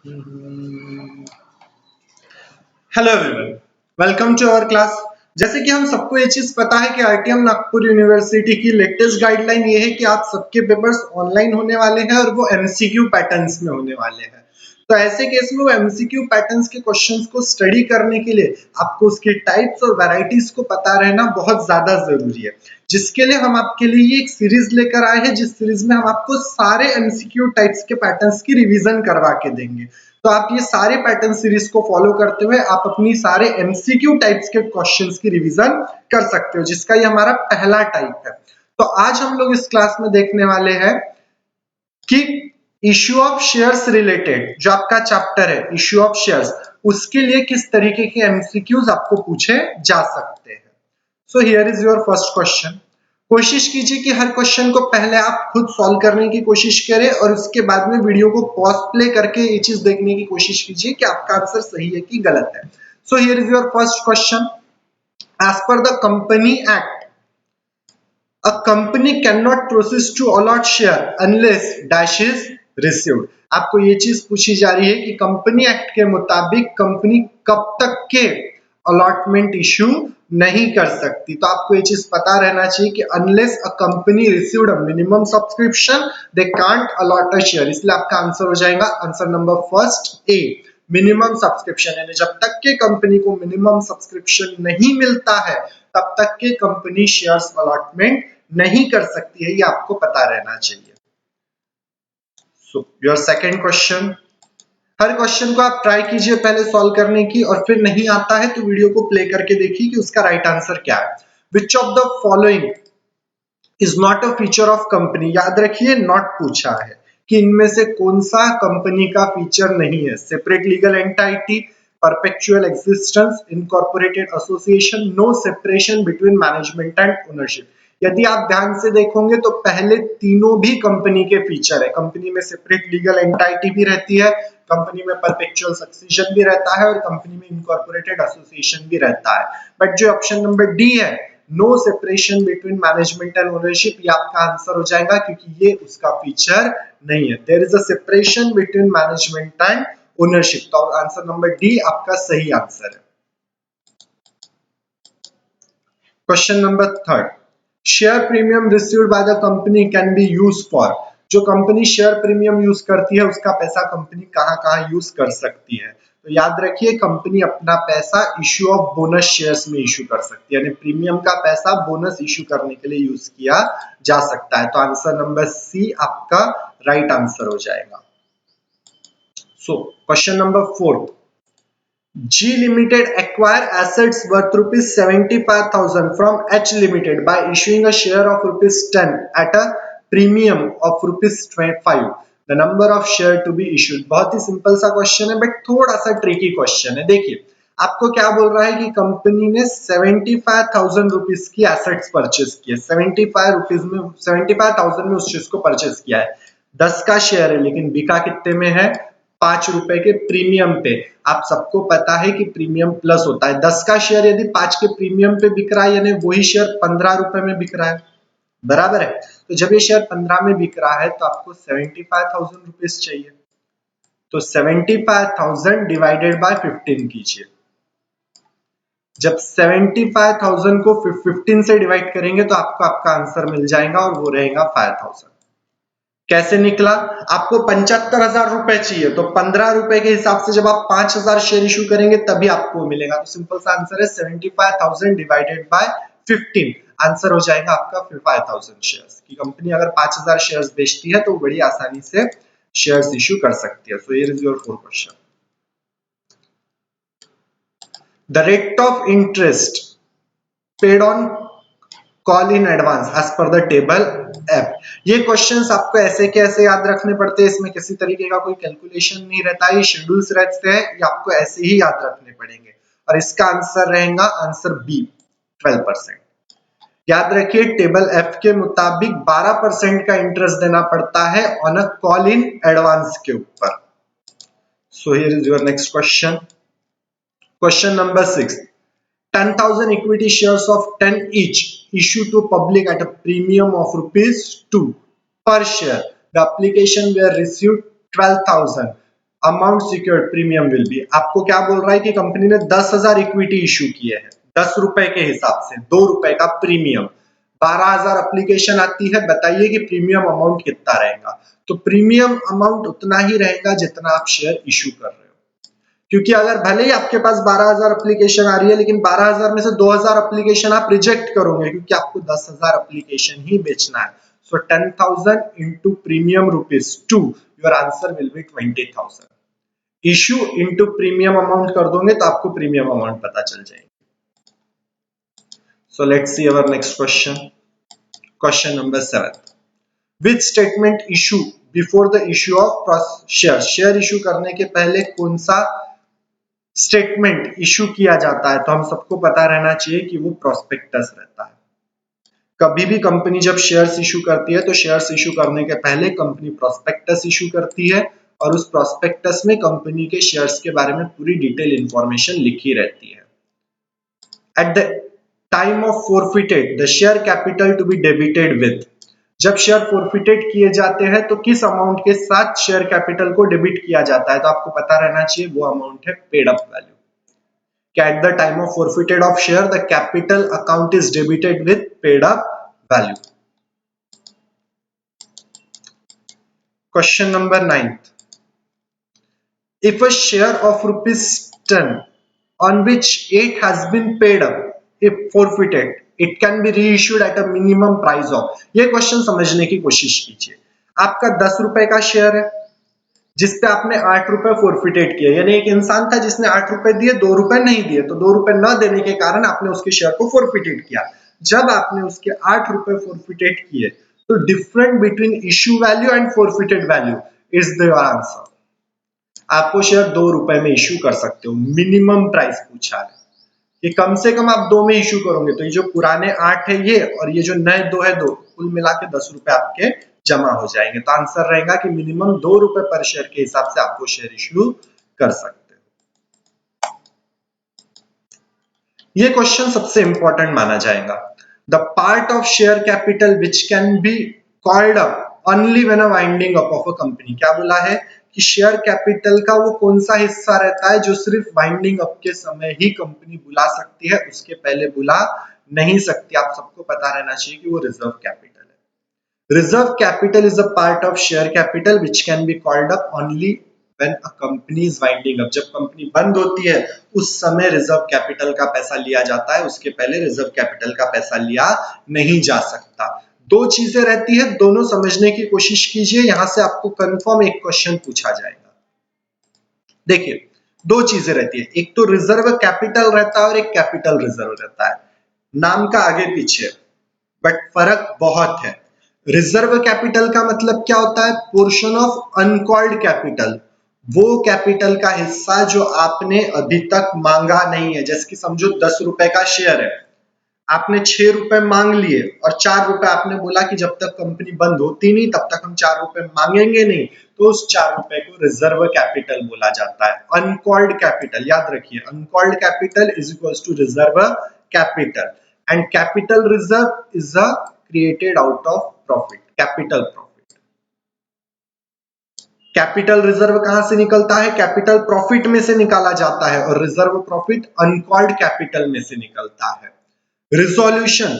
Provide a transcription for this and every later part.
Hello everyone, welcome to our class. जैसे कि हम सबको ये चीज पता है कि आरटीएम नागपुर यूनिवर्सिटी की लेटेस्ट गाइडलाइन ये है कि आप सबके पेपर्स ऑनलाइन होने वाले हैं और वो एमसीक्यू पैटर्न्स में होने वाले हैं। तो ऐसे केस में वो एमसीक्यू पैटर्न्स के क्वेश्चंस को स्टडी करने के लिए आपको उसके टाइप्स और वैरायटीज को पता रहना बहुत ज्यादा जरूरी है, जिसके लिए हम आपके लिए ये एक सीरीज लेकर आए हैं, जिस सीरीज में हम आपको सारे एमसीक्यू टाइप्स के पैटर्न्स की रिवीजन करवा के देंगे। तो आप ये सारे पैटर्न सीरीज को फॉलो करते हुए आप अपनी सारे एमसीक्यू टाइप्स के क्वेश्चंस की रिवीजन कर सकते हो, जिसका ये हमारा पहला टाइप है। तो आज हम लोग इस क्लास में देखने वाले हैं कि इश्यू ऑफ शेयर्स रिलेटेड जो आपका चैप्टर है इश्यू ऑफ शेयर्स, उसके लिए किस तरीके के एमसीक्यूज आपको पूछे जा सकते हैं। सो here is your first question. कोशिश कीजिए कि हर क्वेश्चन को पहले आप खुद सॉल्व करने की कोशिश करें और उसके बाद में वीडियो को पॉज प्ले करके ये चीज देखने की कोशिश कीजिए कि आपका आंसर सही है कि गलत है। So here is your first question. As per the company act, a company cannot proceed to allot share unless dash is received। आपको ये चीज पूछी जा रही है कि कंपनी एक्ट के मुताबिक कंपनी कब तक के अलॉटमेंट इशू नहीं कर सकती। तो आपको ये चीज पता रहना चाहिए कि unless a company received a minimum subscription they can't allot a share. इसलिए आपका आंसर हो जाएगा answer number first A, minimum subscription. यानी जब तक के कंपनी को मिनिमम सब्सक्रिप्शन नहीं मिलता है तब तक के कंपनी शेयर्स अलॉटमेंट नहीं कर सकती है, ये आपको पता रहना चाहिए। So your second question. Her question को आप ट्राई कीजिए पहले सॉल्व करने की, और फिर नहीं आता है तो वीडियो को प्ले करके देखिए कि उसका राइट आंसर क्या है। Which of the following is not a feature of company. याद रखिए नॉट पूछा है कि इनमें से कौन सा कंपनी का फीचर नहीं है। Separate legal entity, perpetual existence, incorporated association, no separation between management and ownership. यदि आप ध्यान से देखोगे तो पहले तीनों भी कंपनी के फीचर है। कंपनी में सेपरेट लीगल एंटिटी भी रहती है, कंपनी में परपेचुअल सक्सेशन भी रहता है और कंपनी में इनकॉर्पोरेटेड एसोसिएशन भी रहता है। बट जो ऑप्शन नंबर डी है, no separation between management and ownership, ये आपका आंसर हो जाएगा क्योंकि ये उसका फीचर नहीं है। There is a separation between management and ownership. तो आंसर नंबर डी आपका सही आंसर है। Question number third. Share premium received by the company can be used for. जो कंपनी शेयर प्रीमियम यूज करती है उसका पैसा कंपनी कहां-कहां यूज कर सकती है। तो याद रखिए कंपनी अपना पैसा इश्यू ऑफ बोनस शेयर्स में इश्यू कर सकती है, यानी प्रीमियम का पैसा बोनस इश्यू करने के लिए यूज किया जा सकता है। तो आंसर नंबर सी आपका राइट आंसर हो जाएगा। So question number fourth. G Limited acquire assets worth rupees 75,000 from H Limited by issuing a share of rupees 10 at a premium of rupees 25. The number of share to be issued। बहुत ही simple सा question है but थोड़ा सा tricky question है। देखिए आपको क्या बोल रहा है कि कंपनी ने 75,000 रुपीज की एसेट्स परचेस की है। 75,000 में उस चीज को परचेस किया है। 10 का शेयर है लेकिन बिका कितने में है? 5 रुपए के प्रीमियम पे। आप सबको पता है कि प्रीमियम प्लस होता है। 10 का शेयर यदि 5 के प्रीमियम पे बिक रहा है यानी वही शेयर 15 रुपए में बिक रहा है, बराबर है। तो जब ये शेयर 15 में बिक रहा है तो आपको 75,000 रुपीज चाहिए। तो 75,000 डिवाइडेड बाय 15 कीजिए। जब 75,000 को 15 से डिवाइड करेंगे तो आपको आपका आंसर मिल जाएगा और वो रहेगा 5,000। कैसे निकला? आपको 75,000 रुपए चाहिए तो 15 रुपए के हिसाब से जब आप 5,000 शेयर इशू करेंगे तभी आपको मिलेगा। तो सिंपल सा आंसर है 75,000 डिवाइडेड बाय 15। आंसर हो जाएगा आपका 5,000 शेयर्स। की कंपनी अगर 5,000 शेयर्स बेचती है तो बड़ी आसानी से शेयर्स इशू कर सकती है। So here is your fourth question. The rate of interest paid on call in advance as per the table F. ये क्वेश्चंस आपको ऐसे कैसे याद रखने पड़ते हैं, इसमें किसी तरीके का कोई कैलकुलेशन नहीं रहता, ये शेड्यूल्स रहते हैं, ये आपको ऐसे ही याद रखने पड़ेंगे। और इसका आंसर रहेगा आंसर बी 12%। याद रखिए टेबल एफ के मुताबिक 12% का इंटरेस्ट देना पड़ता है on a call in advance के ऊपर। सो here is your next question. Question number 6। 10,000 equity shares of 10 each issued to public at a premium of rupees 2 per share. The application were received 12,000 amount secured premium will be, आपको क्या बोल रहा है कि company ने 10,000 equity issue किए हैं 10 रुपए के हिसाब से, 2 रुपए का प्रीमियम, 12,000 एप्लीकेशन आती है, बताइए कि प्रीमियम अमाउंट कितना रहेगा। तो प्रीमियम अमाउंट उतना ही रहेगा जितना आप शेयर इशू कर रहे हो, क्योंकि अगर भले ही आपके पास 12,000 एप्लीकेशन आ रही है लेकिन 12,000 में से 2,000 एप्लीकेशन आप रिजेक्ट करोगे क्योंकि आपको 10,000 एप्लीकेशन ही बेचना है। सो 10,000 into premium rupees 2, your answer will be 20,000। Issue into premium amount कर दोगे तो आपको प्रीमियम अमाउंट पता चल जाएगी। So let's see our next question, question number 7, which statement issue before the issue of share, share issue करने के पहले कौन सा स्टेटमेंट इशू किया जाता है? तो हम सबको पता रहना चाहिए कि वो प्रोस्पेक्टस रहता है। कभी भी कंपनी जब शेयर्स इशू करती है तो शेयर्स इशू करने के पहले कंपनी प्रोस्पेक्टस इशू करती है और उस प्रोस्पेक्टस में कंपनी के शेयर्स के बारे में पूरी डिटेल इंफॉर्मेशन लिखी रहती है। At the time of forfeited the share capital to be debited with, जब शेयर फोरफिटेड किए जाते हैं तो किस अमाउंट के साथ शेयर कैपिटल को डेबिट किया जाता है? तो आपको पता रहना चाहिए वो अमाउंट है paid up value. At the time of forfeited of share, the capital account is debited with paid up value. Question number 9. If a share of rupees 10 on which 8 has been paid up, if forfeited, it can be reissued at a minimum price of, ये question समझने की कोशिश कीजिए। आपका 10 रुपए का share है जिसपे आपने 8 रुपए फोरफिटेड किए, यानी एक इंसान था जिसने 8 रुपए दिए, 2 रुपए नहीं दिए, तो 2 रुपए न देने के कारण आपने उसके शेयर को फोरफिटेड किया। जब आपने उसके 8 रुपए फोरफिटेड किए तो different between issue value and forfeited value is the answer. आपको शेयर 2 रुपए में इश्यू कर सकते हो, मिनिमम प्राइस पूछा है कि कम से कम आप 2 में इश्यू करोगे, तो ये जो पुराने 8 है ये और ये जो नए 2 है 2, कुल मिला के 10 रुपए आपके जमा हो जाएंगे। तो आंसर रहेगा कि मिनिमम 2 रुपए पर शेयर के हिसाब से आपको शेयर इश्यू कर सकते हो। ये क्वेश्चन सबसे इंपॉर्टेंट माना जाएगा। The part of share capital which can be called up only when a winding up of a company, क्या बोला है कि शेयर कैपिटल का वो कौन सा हिस्सा रहता है जो सिर्फ वाइंडिंग अप के समय ही कंपनी बुला सकती है, उसके पहले बुला नहीं सकती। आप सबको पता रहना चाहिए कि वो रिजर्व कैपिटल है। Reserve capital is a part of share capital which can be called up only when a company is winding up, जब कंपनी बंद होती है उस समय रिजर्व कैपिटल का पैसा लिया जाता है, उसके पहले रिजर्व कैपिटल का पैसा लिया नहीं जा सकता। दो चीजें रहती है, दोनों समझने की कोशिश कीजिए, यहां से आपको कंफर्म एक क्वेश्चन पूछा जाएगा। देखिए दो चीजें रहती है, एक तो रिजर्व कैपिटल रहता है और एक कैपिटल रिजर्व रहता है, नाम का आगे पीछे बट फर्क बहुत है। रिजर्व कैपिटल का मतलब क्या होता है? पोर्शन ऑफ अनकॉल्ड कैपिटल, वो कैपिटल का हिस्सा जो आपने अभी तक मांगा नहीं है। जैसे कि समझो 10 रुपए का शेयर है, आपने 6 रुपए मांग लिए और 4 रुपए आपने बोला कि जब तक कंपनी बंद होती नहीं तब तक हम 4 रुपए मांगेंगे नहीं, तो उस 4 रुपए को रिजर्व कैपिटल बोला जाता है। अनकॉल्ड कैपिटल, याद रखिए uncalled capital is equals to reserve capital and capital reserve is a created out of profit, capital profit. Capital reserve कहां से निकलता है? कैपिटल प्रॉफिट में से निकाला जाता है और रिजर्व प्रॉफिट अनकॉल्ड कैपिटल में से निकलता है। रिजोल्यूशन,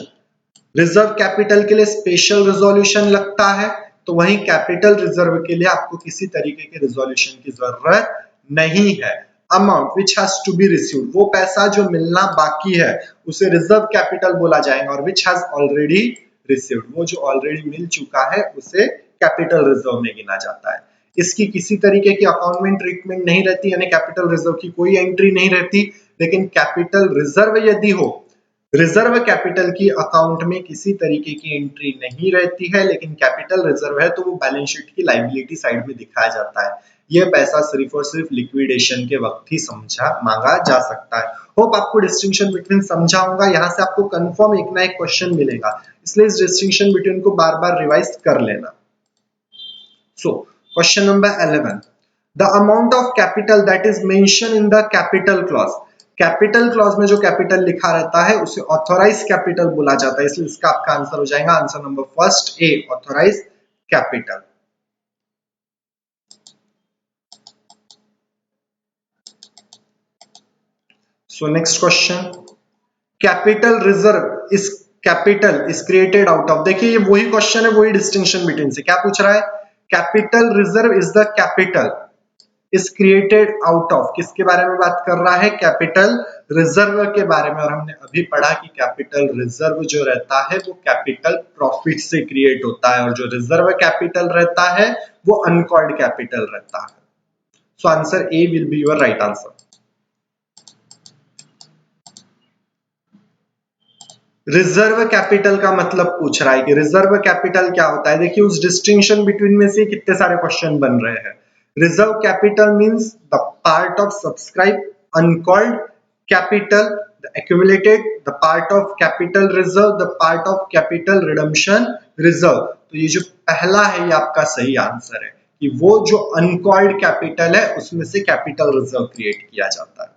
रिजर्व कैपिटल के लिए स्पेशल रिजोल्यूशन लगता है, तो वहीं कैपिटल रिजर्व के लिए आपको किसी तरीके के रिजोल्यूशन की जरूरत नहीं है। Amount which has to be received, वो पैसा जो मिलना बाकी है उसे रिजर्व कैपिटल बोला जाएगा, और विच हैज ऑलरेडी रिसीव्ड, वो जो ऑलरेडी मिल चुका है उसे कैपिटल रिजर्व में गिना जाता है। इसकी किसी तरीके की अकाउंट में ट्रीटमेंट नहीं रहती, यानी कैपिटल रिजर्व की कोई एंट्री नहीं रहती, लेकिन कैपिटल रिजर्व यदि हो, रिजर्व कैपिटल की अकाउंट में किसी तरीके की एंट्री नहीं रहती है, लेकिन कैपिटल रिजर्व है तो वो बैलेंस शीट की लायबिलिटी साइड में दिखाया जाता है। यह पैसा सिर्फ और सिर्फ लिक्विडेशन के वक्त ही मांगा जा सकता है। होप आपको डिस्टिंक्शन बिटवीन समझा होगा, यहाँ से आपको कंफर्म एक ना एक क्वेश्चन मिलेगा, इसलिए इस डिस्टिंक्शन बिटवीन को बार बार रिवाइज कर लेना। So question number 11, the amount of capital that is mention in the capital clause, capital clause में जो कैपिटल लिखा रहता है उसे ऑथोराइज कैपिटल बोला जाता है, इसलिए इसका आपका आंसर हो जाएगा answer number first A, authorise capital. So next question, capital reserve is created out of, देखिए ये वही क्वेश्चन है, वही डिस्टिंक्शन बिटवीन से क्या पूछ रहा है, capital reserve is the capital is created out of, किसके बारे में बात कर रहा है, कैपिटल रिजर्व के बारे में। और हमने अभी पढ़ा कि कैपिटल रिजर्व जो रहता है वो कैपिटल प्रॉफिट से क्रिएट होता है, और जो रिजर्व कैपिटल रहता है वो अनकॉल्ड कैपिटल रहता है। So answer A will be your right answer. Reserve capital का मतलब पूछ रहा है कि रिजर्व कैपिटल क्या होता है। देखिए उस डिस्टिंक्शन बिटवीन में से कितने सारे क्वेश्चन बन रहे हैं। Reserve capital means the part of subscribe uncalled capital, the accumulated, the part of capital reserve, the part of capital redemption reserve. तो ये जो पहला है ये आपका सही आंसर है कि वो जो अनकॉल्ड कैपिटल है उसमें से कैपिटल रिजर्व क्रिएट किया जाता है।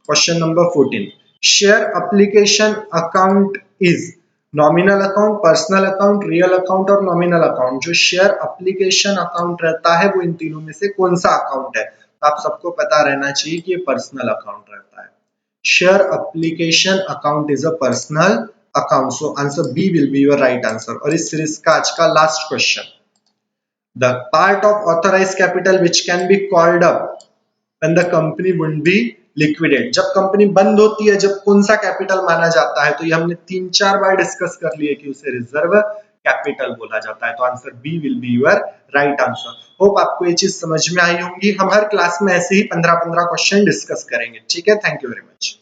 Question number 14. Share application account is nominal account, personal account, real account और नॉमिनल अकाउंट। जो शेयर एप्लीकेशन अकाउंट रहता है वो इन तीनों में से कौन सा अकाउंट है। तो आप सबको पता रहना चाहिए कि ये पर्सनल अकाउंट रहता है। Share application account is a personal account. So answer B will be your right answer. और इस सीरीज का आज का last question, the part of authorise capital which can be called up when the company won't be liquidate, जब company बंद होती है, जब कौन सा कैपिटल माना जाता है। तो ये हमने 3-4 बार डिस्कस कर लिए कि उसे रिजर्व कैपिटल बोला जाता है। तो answer B will be your right answer. Hope आपको ये चीज समझ में आई होंगी। हम हर क्लास में ऐसे ही 15-15 क्वेश्चन डिस्कस करेंगे। ठीक है, थैंक यू वेरी मच।